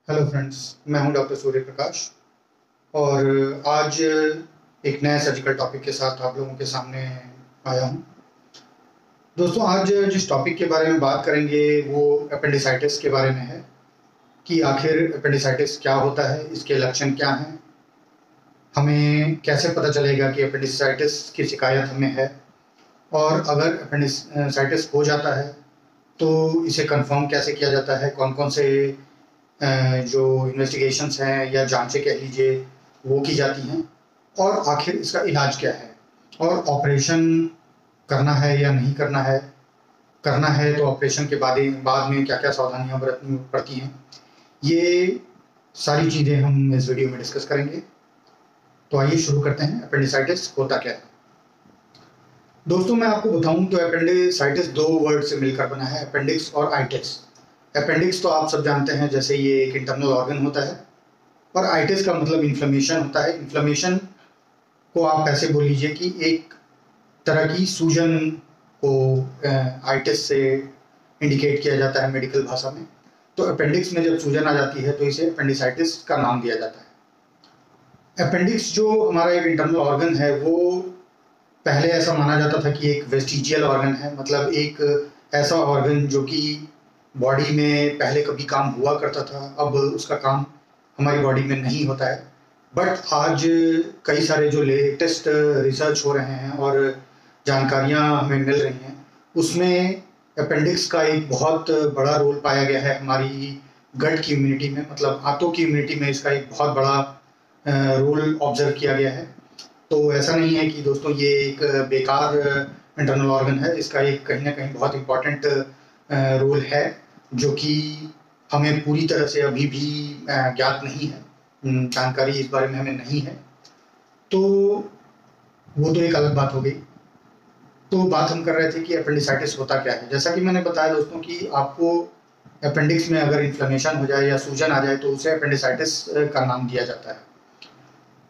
Hello friends, मैं हूं doctor Surya Prakash और आज एक नए सर्जिकल टॉपिक के साथ आप लोगों के सामने आया हूं। दोस्तों, आज जिस टॉपिक के बारे में बात करेंगे वो अपेंडिसाइटिस के बारे में है कि आखिर अपेंडिसाइटिस क्या होता है, इसके लक्षण क्या हैं, हमें कैसे पता चलेगा कि अपेंडिसाइटिस की शिकायत हमें है, और अगर अपेंडिसाइटिस हो जाता है तो इसे कंफर्म कैसे किया जाता है, कौन कौन से जो इन्वेस्टिगेशंस हैं या जांचें कह लीजिए वो की जाती हैं, और आखिर इसका इलाज क्या है, और ऑपरेशन करना है या नहीं करना है, करना है तो ऑपरेशन के बाद में क्या क्या सावधानियां बरतनी पड़ती हैं। ये सारी चीज़ें हम इस वीडियो में डिस्कस करेंगे। तो आइए शुरू करते हैं। अपेंडिसाइटिस होता क्या है? दोस्तों, मैं आपको बताऊं तो अपेंडिसाइटिस दो वर्ड से मिलकर बना है, अपेंडिक्स और आइटिस। अपेंडिक्स तो आप सब जानते हैं, जैसे ये एक इंटरनल ऑर्गन होता है, और आइटिस का मतलब इन्फ्लेमेशन होता है। इन्फ्लेमेशन को आप ऐसे बोल लीजिए कि एक तरह की सूजन को आइटिस से इंडिकेट किया जाता है मेडिकल भाषा में। तो अपेंडिक्स में जब सूजन आ जाती है तो इसे अपेंडिसाइटिस का नाम दिया जाता है। अपेंडिक्स जो हमारा एक इंटरनल ऑर्गन है, वो पहले ऐसा माना जाता था कि एक वेस्टिजियल ऑर्गन है, मतलब एक ऐसा ऑर्गन जो कि बॉडी में पहले कभी काम हुआ करता था, अब उसका काम हमारी बॉडी में नहीं होता है। बट आज कई सारे जो लेटेस्ट रिसर्च हो रहे हैं और जानकारियां हमें मिल रही हैं, उसमें अपेंडिक्स का एक बहुत बड़ा रोल पाया गया है हमारी गट की इम्यूनिटी में, मतलब आंतों की इम्यूनिटी में इसका एक बहुत बड़ा रोल ऑब्जर्व किया गया है। तो ऐसा नहीं है कि दोस्तों ये एक बेकार इंटरनल ऑर्गन है, इसका एक कहीं ना कहीं बहुत इम्पॉर्टेंट रोल है जो कि हमें पूरी तरह से अभी भी ज्ञात नहीं है, जानकारी इस बारे में हमें नहीं है। तो वो तो एक अलग बात हो गई। तो बात हम कर रहे थे कि अपेंडिसाइटिस होता क्या है। जैसा कि मैंने बताया दोस्तों कि आपको अपेंडिक्स में अगर इन्फ्लेमेशन हो जाए या सूजन आ जाए तो उसे अपेंडिसाइटिस का नाम दिया जाता है।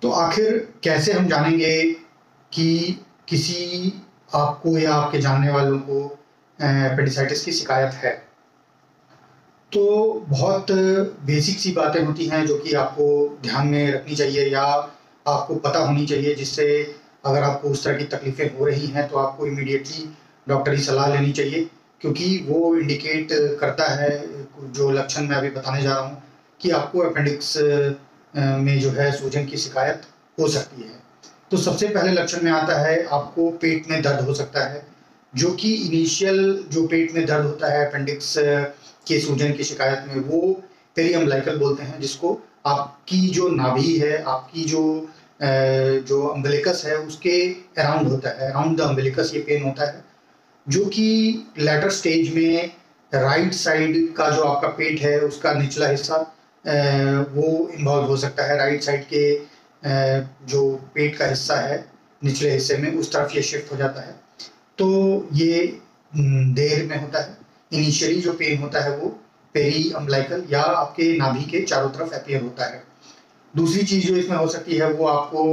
तो आखिर कैसे हम जानेंगे कि किसी आपको या आपके जानने वालों को अपेंडिसाइटिस की शिकायत है? तो बहुत बेसिक सी बातें होती हैं जो कि आपको ध्यान में रखनी चाहिए या आपको पता होनी चाहिए, जिससे अगर आपको उस तरह की तकलीफ़ें हो रही हैं तो आपको इमीडिएटली डॉक्टरी सलाह लेनी चाहिए, क्योंकि वो इंडिकेट करता है, जो लक्षण मैं अभी बताने जा रहा हूँ, कि आपको अपेंडिक्स में जो है सूजन की शिकायत हो सकती है। तो सबसे पहले लक्षण में आता है आपको पेट में दर्द हो सकता है, जो कि इनिशियल जो पेट में दर्द होता है अपेंडिक्स के सूजन की शिकायत में, वो पेरिअम्बलाइकल बोलते हैं, जिसको आपकी जो नाभि है, आपकी जो अम्बिलिकस है उसके अराउंड होता है, अराउंड द अम्बिलिकस ये पेन होता है, जो कि लेटर स्टेज में राइट साइड का जो आपका पेट है उसका निचला हिस्सा वो इन्वॉल्व हो सकता है। राइट साइड के जो पेट का हिस्सा है निचले हिस्से में, उस तरफ ये शिफ्ट हो जाता है। तो ये देर में होता है। इनिशियली जो पेन होता है वो पेरी अम्बलाइकल या आपके नाभि के चारों तरफ अपीयर होता है। दूसरी चीज़ जो इसमें हो सकती है वो आपको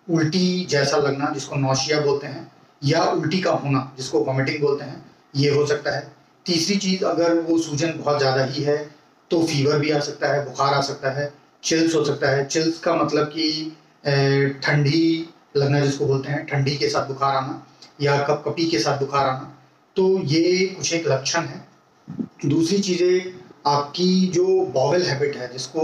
उल्टी जैसा लगना, जिसको नौशिया बोलते हैं, या उल्टी का होना, जिसको वॉमिटिंग बोलते हैं, ये हो सकता है। तीसरी चीज़, अगर वो सूजन बहुत ज़्यादा ही है तो फीवर भी आ सकता है, बुखार आ सकता है, चिल्स हो सकता है। चिल्स का मतलब कि ठंडी लगना जिसको बोलते हैं, ठंडी के साथ बुखार आना या कपकपी के साथ बुखार आना। तो ये कुछ एक लक्षण है। दूसरी चीज़ें, आपकी जो बॉवेल हैबिट है, जिसको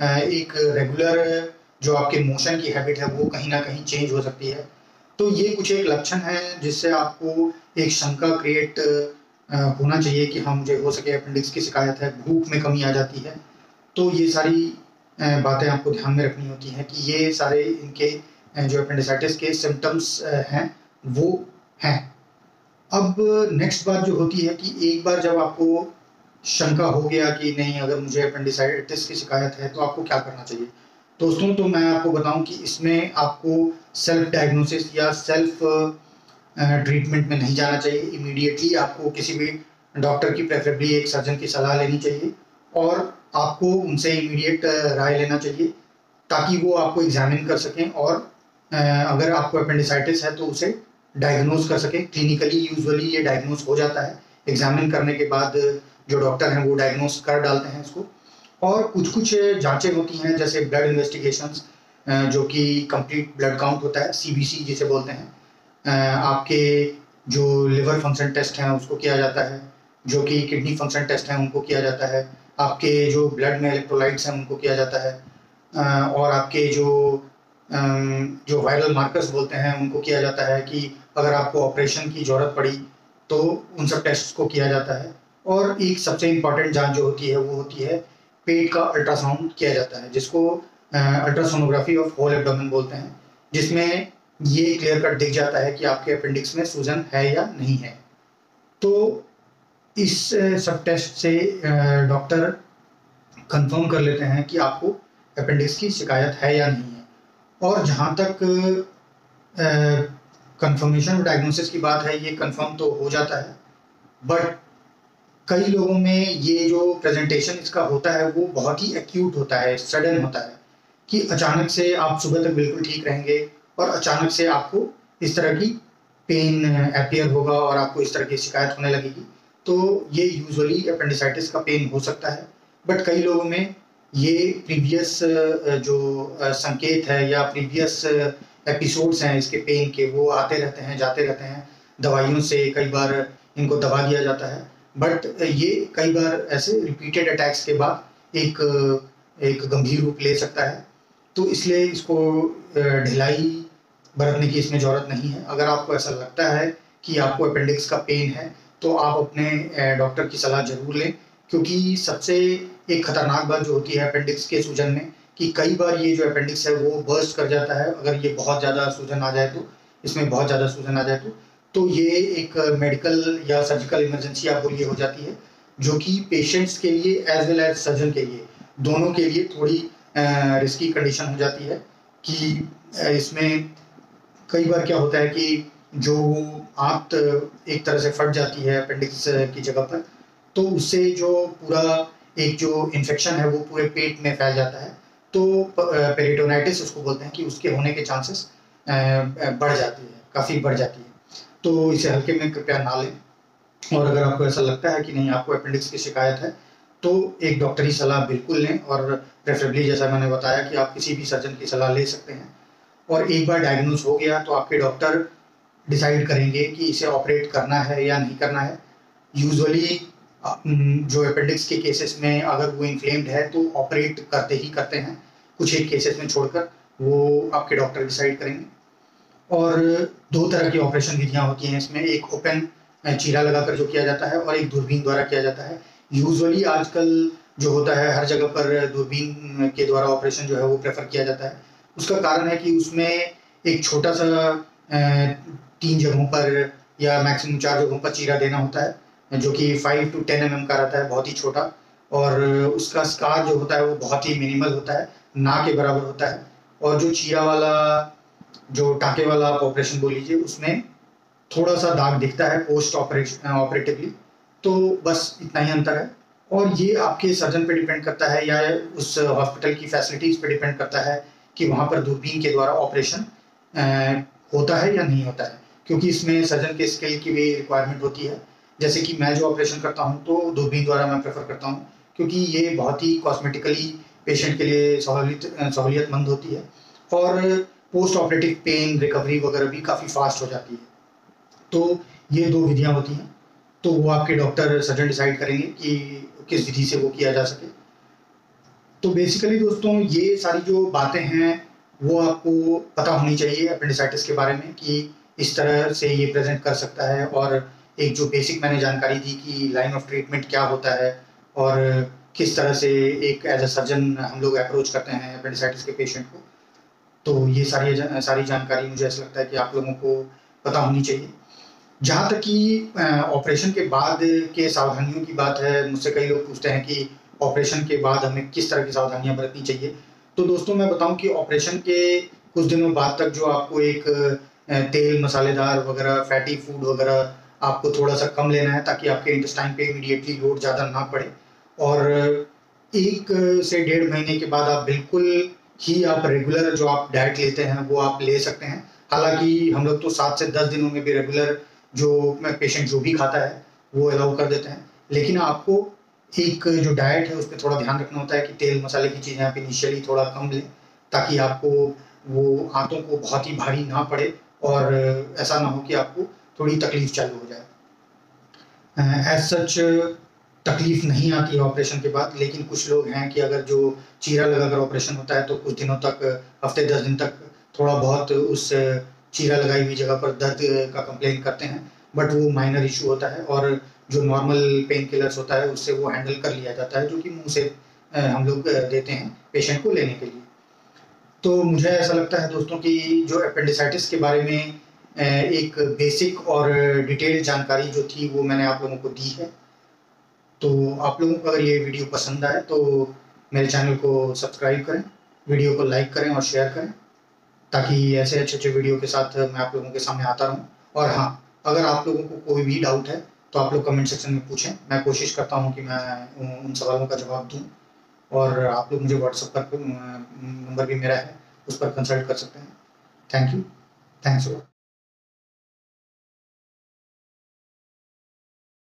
एक रेगुलर जो आपके मोशन की हैबिट है वो कहीं ना कहीं चेंज हो सकती है। तो ये कुछ एक लक्षण है जिससे आपको एक शंका क्रिएट होना चाहिए कि हाँ, मुझे हो सके अपेंडिक्स की शिकायत है। भूख में कमी आ जाती है। तो ये सारी बातें आपको ध्यान में रखनी होती हैं कि ये सारे इनके जो अपेंडिसाइटिस के सिम्टम्स हैं वो हैं। अब नेक्स्ट बात जो होती है कि एक बार जब आपको शंका हो गया कि नहीं, अगर मुझे अपेंडिसाइटिस की शिकायत है तो आपको क्या करना चाहिए दोस्तों, तो मैं आपको बताऊं कि इसमें आपको सेल्फ डायग्नोसिस या सेल्फ ट्रीटमेंट में नहीं जाना चाहिए। इमीडिएटली आपको किसी भी डॉक्टर की, प्रेफरेबली एक सर्जन की सलाह लेनी चाहिए, और आपको उनसे इमीडिएट राय लेना चाहिए ताकि वो आपको एग्जामिन कर सकें, और अगर आपको अपेंडिसाइटिस है तो उसे डायग्नोज कर सकें। क्लिनिकली यूजुअली ये डायग्नोज हो जाता है, एग्जामिन करने के बाद जो डॉक्टर हैं वो डायग्नोज कर डालते हैं इसको, और कुछ कुछ जांचें होती हैं जैसे ब्लड इन्वेस्टिगेशंस, जो कि कंप्लीट ब्लड काउंट होता है, सीबीसी जिसे बोलते हैं। आपके जो लिवर फंक्शन टेस्ट हैं उसको किया जाता है, जो कि किडनी फंक्शन टेस्ट हैं उनको किया जाता है, आपके जो ब्लड में इलेक्ट्रोलाइट्स हैं उनको किया जाता है, और आपके जो वायरल मार्कर्स बोलते हैं उनको किया जाता है कि अगर आपको ऑपरेशन की ज़रूरत पड़ी तो उन सब टेस्ट को किया जाता है। और एक सबसे इम्पॉर्टेंट जांच जो होती है वो होती है पेट का अल्ट्रासाउंड किया जाता है, जिसको अल्ट्रासोनोग्राफी ऑफ होल एब्डोमेन बोलते हैं, जिसमें ये क्लियर कट दिख जाता है कि आपके अपेंडिक्स में सूजन है या नहीं है। तो इस सब टेस्ट से डॉक्टर कंफर्म कर लेते हैं कि आपको अपेंडिक्स की शिकायत है या नहीं है। और जहाँ तक कंफर्मेशन और डायग्नोसिस की बात है, ये कंफर्म तो हो जाता है, बट कई लोगों में ये जो प्रेजेंटेशन इसका होता है वो बहुत ही एक्यूट होता है, सडन होता है, कि अचानक से आप सुबह तक बिल्कुल ठीक रहेंगे और अचानक से आपको इस तरह की पेन अपीयर होगा और आपको इस तरह की शिकायत होने लगेगी। तो ये यूजुअली अपेंडिसाइटिस का पेन हो सकता है, बट कई लोगों में ये प्रीवियस जो संकेत है या प्रीवियस एपिसोड्स हैं इसके पेन के, वो आते रहते हैं जाते रहते हैं। दवाइयों से कई बार इनको दबा दिया जाता है, बट ये कई बार ऐसे रिपीटेड अटैक्स के बाद एक गंभीर रूप ले सकता है। तो इसलिए इसको ढिलाई बरतने की इसमें ज़रूरत नहीं है। अगर आपको ऐसा लगता है कि आपको अपेंडिक्स का पेन है तो आप अपने डॉक्टर की सलाह जरूर लें, क्योंकि सबसे एक खतरनाक बात जो होती है अपेंडिक्स के सूजन में, कि कई बार ये जो अपेंडिक्स है वो बर्स्ट कर जाता है। अगर ये बहुत ज़्यादा सूजन आ जाए तो, इसमें बहुत ज़्यादा सूजन आ जाए तो ये एक मेडिकल या सर्जिकल इमरजेंसी आप बोलिए हो जाती है, जो कि पेशेंट्स के लिए एज वेल एज सर्जन के लिए, दोनों के लिए थोड़ी रिस्की कंडीशन हो जाती है। कि इसमें कई बार क्या होता है कि जो आंत एक तरह से फट जाती है अपेंडिक्स की जगह पर, तो उससे जो पूरा एक जो इन्फेक्शन है वो पूरे पेट में फैल जाता है। तो पेरिटोनाइटिस उसको बोलते हैं, कि उसके होने के चांसेस बढ़ जाती है, काफ़ी बढ़ जाती है। तो इसे हल्के में कृपया ना लें। और अगर आपको ऐसा लगता है कि नहीं आपको अपेंडिक्स की शिकायत है तो एक डॉक्टरी सलाह बिल्कुल लें, और प्रेफरेबली जैसा मैंने बताया कि आप किसी भी सर्जन की सलाह ले सकते हैं। और एक बार डायग्नोज हो गया तो आपके डॉक्टर डिसाइड करेंगे कि इसे ऑपरेट करना है या नहीं करना है। यूजुअली जो अपेंडिक्स के केसेस में अगर वो इन्फ्लेम्ड है तो ऑपरेट करते ही करते हैं, कुछ एक केसेस में छोड़कर वो आपके डॉक्टर डिसाइड करेंगे। और दो तरह की ऑपरेशन विधियाँ होती हैं इसमें, एक ओपन चीरा लगाकर जो किया जाता है और एक दूरबीन द्वारा किया जाता है। यूजुअली आजकल जो होता है हर जगह पर दूरबीन के द्वारा ऑपरेशन जो है वो प्रेफर किया जाता है। उसका कारण है कि उसमें एक छोटा सा 3 जगहों पर या मैक्सिमम 4 जगहों पर चीरा देना होता है, जो कि 5 to 10 mm का रहता है, बहुत ही छोटा। और उसका स्कार जो होता है वो बहुत ही मिनिमल होता है, ना के बराबर होता है। और जो चीरा वाला, जो टाँके वाला आप ऑपरेशन बोल लीजिए, उसमें थोड़ा सा दाग दिखता है पोस्ट ऑपरेटिवली। तो बस इतना ही अंतर है। और ये आपके सर्जन पे डिपेंड करता है या उस हॉस्पिटल की फैसिलिटीज़ पे डिपेंड करता है कि वहाँ पर दूरबीन के द्वारा ऑपरेशन होता है या नहीं होता है, क्योंकि इसमें सर्जन के स्किल की भी रिक्वायरमेंट होती है। जैसे कि मैं जो ऑपरेशन करता हूँ तो दूरबीन द्वारा मैं प्रेफर करता हूँ, क्योंकि ये बहुत ही कॉस्मेटिकली पेशेंट के लिए सहूलियतमंद होती है, और पोस्ट ऑपरेटिव पेन रिकवरी वगैरह भी काफ़ी फास्ट हो जाती है। तो ये 2 विधियाँ होती हैं, तो वो आपके डॉक्टर सर्जन डिसाइड करेंगे कि किस विधि से वो किया जा सके। तो बेसिकली दोस्तों ये सारी जो बातें हैं वो आपको पता होनी चाहिए अपेंडिसाइटिस के बारे में, कि इस तरह से ये प्रेजेंट कर सकता है। और एक जो बेसिक मैंने जानकारी दी कि लाइन ऑफ ट्रीटमेंट क्या होता है और किस तरह से एक एज अ सर्जन हम लोग अप्रोच करते हैं अपेंडिसाइटिस के पेशेंट को, तो ये सारी जानकारी मुझे ऐसा लगता है कि आप लोगों को पता होनी चाहिए। जहाँ तक कि ऑपरेशन के बाद के सावधानियों की बात है, मुझसे कई लोग पूछते हैं कि ऑपरेशन के बाद हमें किस तरह की सावधानियां बरतनी चाहिए। तो दोस्तों मैं बताऊं कि ऑपरेशन के कुछ दिनों बाद तक जो आपको एक तेल मसालेदार वगैरह फैटी फूड वगैरह आपको थोड़ा सा कम लेना है, ताकि आपके इंटेस्टाइन पे इमीडिएटली लोड ज़्यादा ना पड़े। और 1 से 1.5 महीने के बाद आप बिल्कुल ही आप रेगुलर जो आप डाइट लेते हैं वो आप ले सकते हैं। हालांकि हम लोग तो 7 से 10 दिनों में भी रेगुलर जो पेशेंट जो भी खाता है वो अलाउ कर देते हैं, लेकिन आपको एक जो डाइट है उस पर थोड़ा ध्यान रखना होता है कि तेल मसाले की चीज़ें आप इनिशियली थोड़ा कम लें, ताकि आपको वो आंतों को बहुत ही भारी ना पड़े और ऐसा ना हो कि आपको थोड़ी तकलीफ चालू हो जाए। एज सच तकलीफ नहीं आती है ऑपरेशन के बाद, लेकिन कुछ लोग हैं कि अगर जो चीरा लगाकर ऑपरेशन होता है तो कुछ दिनों तक, हफ्ते 10 दिन तक थोड़ा बहुत उस चीरा लगाई हुई जगह पर दर्द का कंप्लेन करते हैं, बट वो माइनर इशू होता है और जो नॉर्मल पेन किलर्स होता है उससे वो हैंडल कर लिया जाता है, जो कि मुंह से हम लोग देते हैं पेशेंट को लेने के लिए। तो मुझे ऐसा लगता है दोस्तों कि जो अपेंडिसाइटिस के बारे में एक बेसिक और डिटेल्ड जानकारी जो थी वो मैंने आप लोगों को दी है। तो आप लोगों को अगर ये वीडियो पसंद आए तो मेरे चैनल को सब्सक्राइब करें, वीडियो को लाइक करें और शेयर करें, ताकि ऐसे अच्छे अच्छे वीडियो के साथ मैं आप लोगों के सामने आता रहूं। और हाँ, अगर आप लोगों को कोई भी डाउट है तो आप लोग कमेंट सेक्शन में पूछें, मैं कोशिश करता हूं कि मैं उन सवालों का जवाब दूं। और आप लोग मुझे व्हाट्सएप पर नंबर भी मेरा है, उस पर कंसल्ट कर सकते हैं। Thank you, thanks.